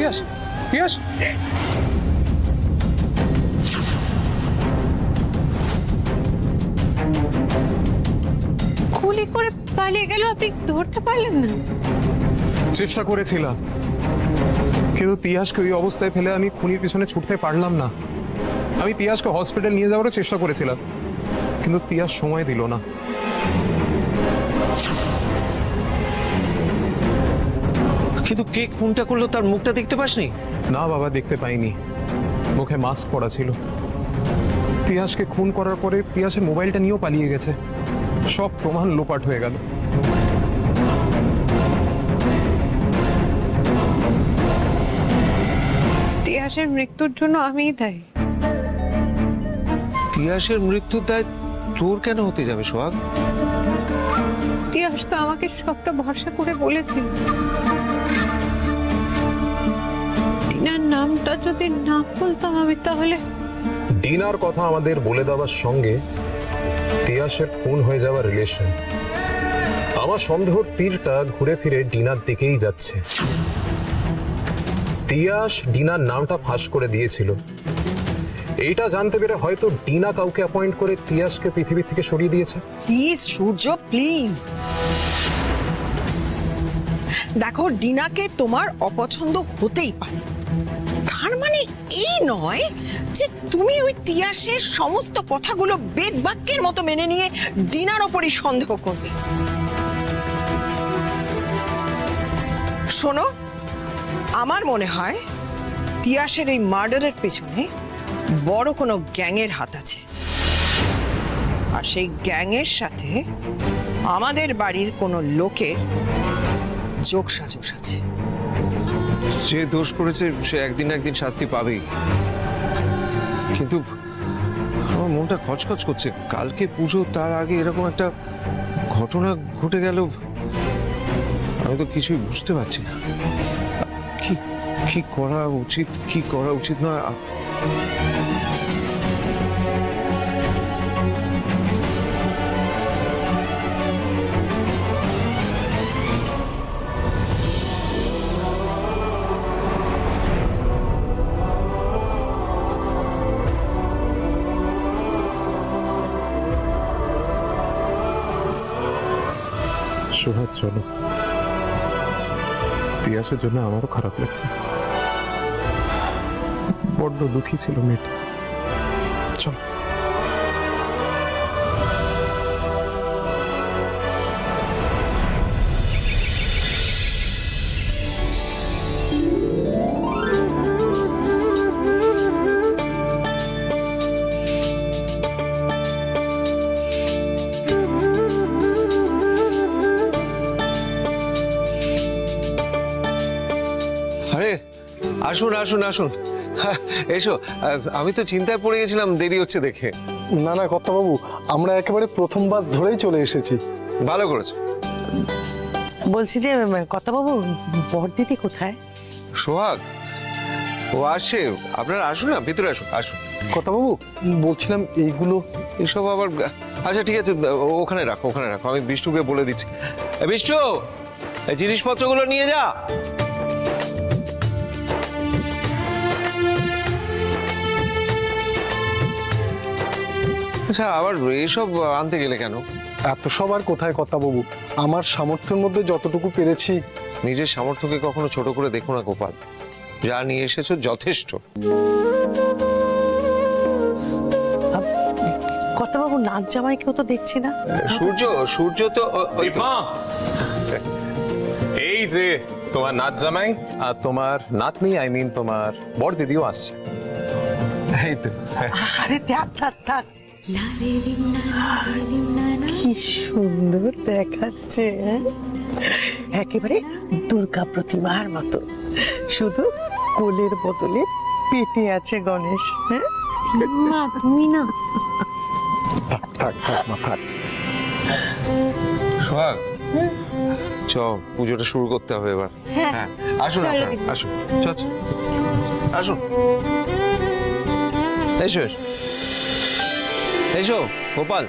তিয়াস, তিয়াস। গুলি করে পালিয়ে গেল, আপনি ধরতে পারলেন না? চেষ্টা করেছিলাম, কিন্তু তিয়াসকে ওই অবস্থায় ফেলে আমি খুনির পিছনে ছুটতে পারলাম না। আমি তিয়াসকে হসপিটাল নিয়ে যাওয়ারও চেষ্টা করেছিলাম, কিন্তু তিয়াস সময় দিল না। কিন্তু কে খুনটা করলো তার মুখটা দেখতে পাসনি? না বাবা, দেখতে পাইনি, মুখে মাস্ক পরা ছিল। তিয়াসকে খুন করার পরে তিয়াসের মোবাইলটা নিয়েও পালিয়ে গেছে, সব প্রমাণ লোপাট হয়ে গেল। তিয়াসের মৃত্যুর জন্য আমিই দায়ী। তিয়াসের মৃত্যুর দায় তোর কেন হতে যাবে সোহাগ? তিয়াস তো আমাকে সবটা ভরসা করে বলেছিল। টিনার নামটা যদি না বলতাম আমি, তাহলে ডিনার কথা আমাদের বলে দেওয়ার সঙ্গে তিয়াসের খুন হয়ে যাওয়ার রিলেশন। আমার সন্দেহর তীরটা ঘুরে ফিরে ডিনার দিকেই যাচ্ছে। তিয়াস ডিনার নামটা ফাঁস করে দিয়েছিল, এইটা জানতে পেরে হয়তো ডিনা কাউকে অ্যাপয়েন্ট করে তিয়াসকে পৃথিবী থেকে সরিয়ে দিয়েছে। প্লিজ সূর্য, প্লিজ দেখো, ডিনাকে তোমার অপছন্দ হতেই পারে, তার মানে এই নয় যে তুমি ওই তিয়াসের সমস্ত কথাগুলো বেদ বাক্যের মতো মেনে নিয়ে ডিনার ওপরই সন্দেহ করবে। শোনো, আমার মনে হয় তিয়াসের এই মার্ডারের পেছনে বড় কোনো গ্যাংয়ের হাত আছে, আর সেই গ্যাংয়ের সাথে আমাদের বাড়ির কোনো লোকের যোগসাজশ আছে। যে দোষ করেছে সে একদিন না একদিন শাস্তি পাবেই, কিন্তু আমার মনটা খচখচ করছে। কালকে পুজো, তার আগে এরকম একটা ঘটনা ঘটে গেল। আমি তো কিছুই বুঝতে পারছি না কি কি করা উচিত, কি করা উচিত নয়। সোহাগ চলো, তিয়াসের জন্য আমারও খারাপ লাগছে, বড্ড দুঃখী ছিল মেয়েটা। চল। আরে আসুন আসুন আসুন, এসো। আমি তো চিন্তায় পড়ে গেছিলাম দেরি হচ্ছে দেখে। না না কর্তাবাবু, আমরা একেবারে প্রথম বাস ধরেই চলে এসেছি। ভালো করেছো। বলছি যে কর্তাবাবু, বড়দিদি কোথায়? সোহাগ ও আসে, আপনারা আসুন না, ভিতরে আসুন আসুন। কর্তাবাবু বলছিলাম এইগুলো। এসব আবার, আচ্ছা ঠিক আছে, ওখানে রাখো ওখানে রাখো, আমি বিষ্ণুকে বলে দিচ্ছি। বিষ্ণু, এই জিনিসপত্রগুলো নিয়ে যা। আচ্ছা, আবার এসব আনতে গেলে কেন? এত সব আর কোথায় কর্তাবাবু, আমার সামর্থ্যের মধ্যে যতটুকু পেরেছি। নিজের সামর্থ্যকে কখনো ছোট করে দেখো না গোপাল, যা নিয়ে এসেছো যথেষ্ট। কর্তাবাবু, নাচ জামাই কেউ তো দেখছি না। সূর্য, সূর্য তো ওই তো। মা, এই যে তোমার নাচ জামাই আর তোমার নাতনি, আই মিন তোমার বড় দিদিও আসছে। এই তো। আরে থাক থাক থাক, কি সুন্দর দেখাচ্ছে, একেবারে দুর্গা প্রতিমার মতো, শুধু কোলের বদলে পেটে আছে গণেশ। হ্যাঁ মা, তুমি না। থাক থাক থাক মা, থাক। সোহাগ, চ পুজোটা শুরু করতে হবে এবার। হ্যাঁ আসুন আপনারা, আসুন, চল চল। আসুন, এসো এসো। এসো গোপাল।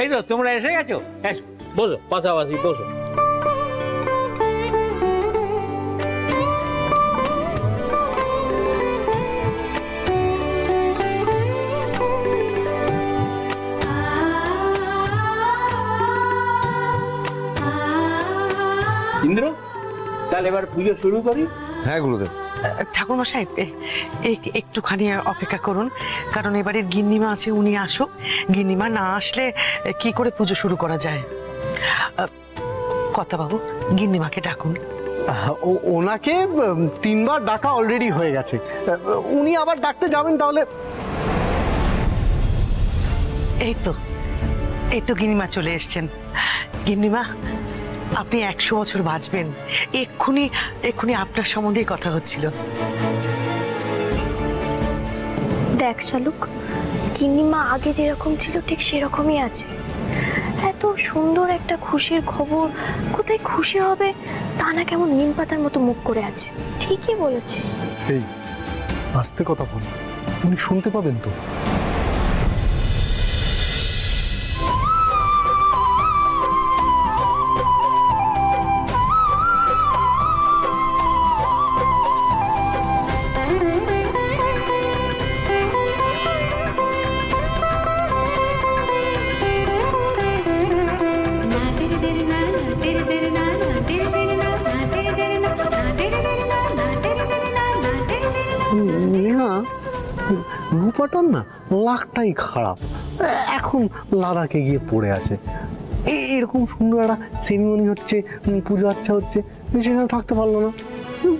এই তো তোমরা এসে গেছো, এসো বসো, পাশাপাশি বসো। ইন্দ্র, তাহলে এবার পুজো শুরু করি। হ্যাঁ গুরুদেব। ঠাকুর মশাই একটুখানি অপেক্ষা করুন, কারণ এবারে গিন্নিমা আছে, উনি আসুক। গিন্নিমা না আসলে কি করে পুজো শুরু করা যায়? কথা বাবু, গিন্নিমাকে ডাকুন। ওনাকে 3বার ডাকা অলরেডি হয়ে গেছে, উনি আবার ডাকতে যাবেন তাহলে? এই তো গিন্নিমা চলে এসছেন। গিন্নিমা, আপনি 100 বছর বাঁচবেন। এক্ষুনি আপনার সম্বন্ধেই কথা হচ্ছিল। দেখ শালুক, গিন্নিমা আগে যেরকম ছিল ঠিক সেরকমই আছে। এত সুন্দর একটা খুশির খবর, কোথায় খুশি হবে তা না, কেমন নিম পাতার মতো মুখ করে আছে। ঠিকই বলেছিস। এই আস্তে কথা বল, উনি শুনতে পাবেন তো। নেহা, রূপাটার না লাখটাই খারাপ, এখন লাদাখে গিয়ে পড়ে আছে। এরকম সুন্দর একটা সেরিমনি হচ্ছে, পুজো আচ্ছা হচ্ছে, সেখানে থাকতে পারলো না,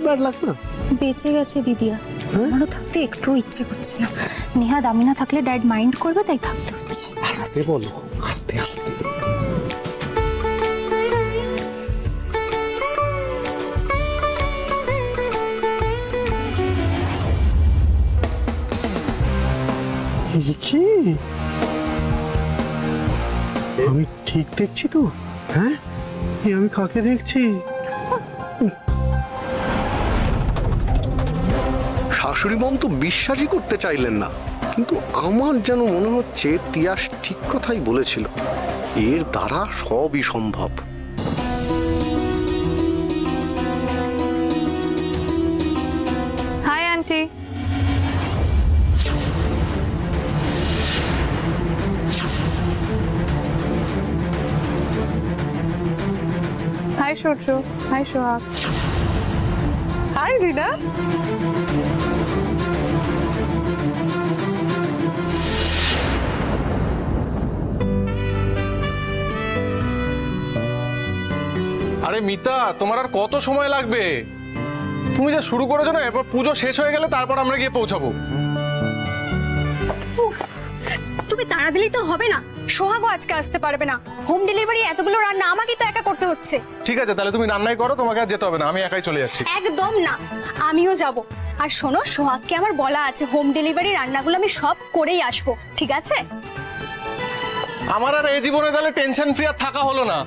ব্যাড লাগবে না? বেঁচে গেছে দিদিয়া, আমারও থাকতে একটু ইচ্ছে করছে না। নেহা দামি না থাকলে ড্যাড মাইন্ড করবে, তাই থাকতে হচ্ছে। আস্তে বলো, আস্তে আস্তে। কি আমি ঠিক দেখছি তো? হ্যাঁ, আমি কাকে দেখছি? শাশুড়ি মম তো বিশ্বাসই করতে চাইলেন না, কিন্তু আমার যেন মনে হচ্ছে তিয়াস ঠিক কথাই বলেছিল, এর দ্বারা সবই সম্ভব। Hi aunty. হাই সূর্য, হাই সোহাগ। হাই রিনা। আরে মিতা, তোমার আর কত সময় লাগবে? তুমি যা শুরু করেছো না, এরপর পুজো শেষ হয়ে গেলে তারপর আমরা গিয়ে পৌঁছাবো। তুমি তাড়া দিলেই তো হবে না, সোহাগও আজকে আসতে পারবে না। হোম ডেলিভারি এতগুলো রান্না আমাকেই তো একা করতে হচ্ছে। ঠিক আছে, তাহলে তুমি রান্নাই করো, তোমাকে আর যেতে হবে না, আমি একাই চলে যাচ্ছি। একদম না, আমিও যাব। আর শোনো, সোহাগকে আমার বলা আছে হোম ডেলিভারি রান্নাগুলো আমি সব করেই আসবো, ঠিক আছে? আমার আর এই জীবনে তাহলে টেনশন ফ্রি আর থাকা হলো না।